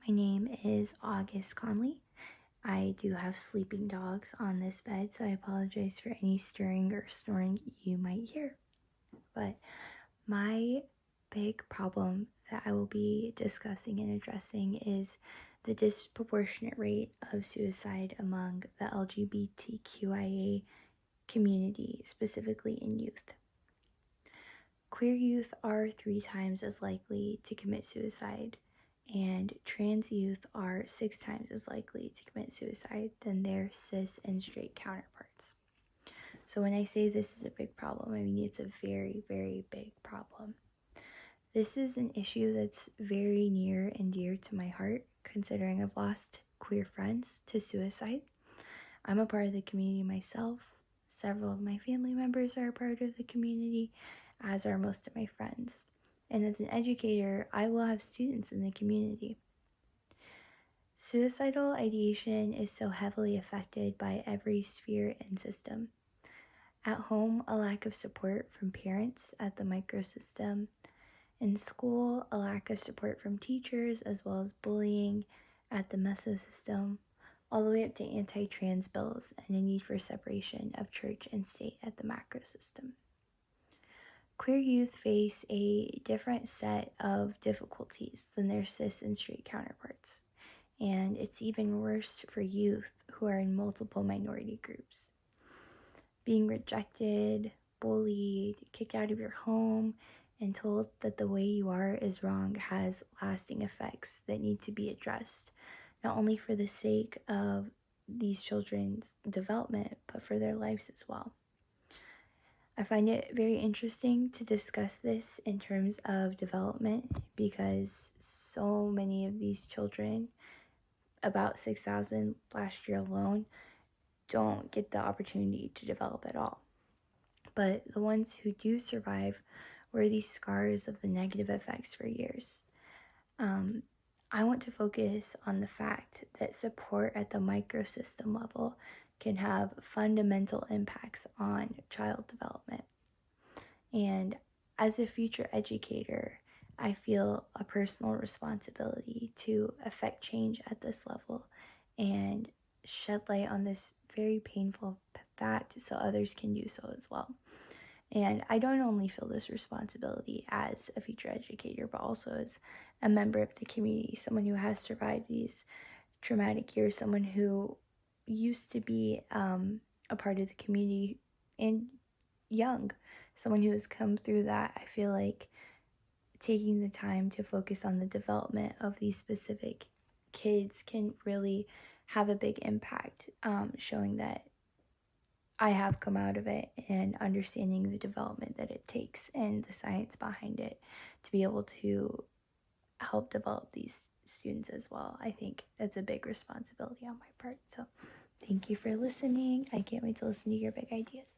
My name is August Conley. I do have sleeping dogs on this bed, so I apologize for any stirring or snoring you might hear. But my big problem that I will be discussing and addressing is the disproportionate rate of suicide among the LGBTQIA community, specifically in youth. Queer youth are 3 times as likely to commit suicide, and trans youth are 6 times as likely to commit suicide than their cis and straight counterparts. So when I say this is a big problem, I mean it's a very, very big problem. This is an issue that's very near and dear to my heart, considering I've lost queer friends to suicide. I'm a part of the community myself. Several of my family members are a part of the community, as are most of my friends. And as an educator, I will have students in the community. Suicidal ideation is so heavily affected by every sphere and system. At home, a lack of support from parents at the microsystem. In school, a lack of support from teachers, as well as bullying at the mesosystem, all the way up to anti-trans bills and a need for separation of church and state at the macrosystem. Queer youth face a different set of difficulties than their cis and straight counterparts, and it's even worse for youth who are in multiple minority groups. Being rejected, bullied, kicked out of your home, and told that the way you are is wrong has lasting effects that need to be addressed, not only for the sake of these children's development, but for their lives as well. I find it very interesting to discuss this in terms of development because so many of these children, about 6,000 last year alone, don't get the opportunity to develop at all. But the ones who do survive wear these scars of the negative effects for years. I want to focus on the fact that support at the microsystem level can have fundamental impacts on child development. And as a future educator, I feel a personal responsibility to affect change at this level and shed light on this very painful fact so others can do so as well. And I don't only feel this responsibility as a future educator, but also as a member of the community, someone who has survived these traumatic years, someone who used to be a part of the community and young, someone who has come through that. I feel like taking the time to focus on the development of these specific kids can really have a big impact, showing that I have come out of it and understanding the development that it takes and the science behind it to be able to help develop these students as well. I think that's a big responsibility on my part. So thank you for listening. I can't wait to listen to your big ideas.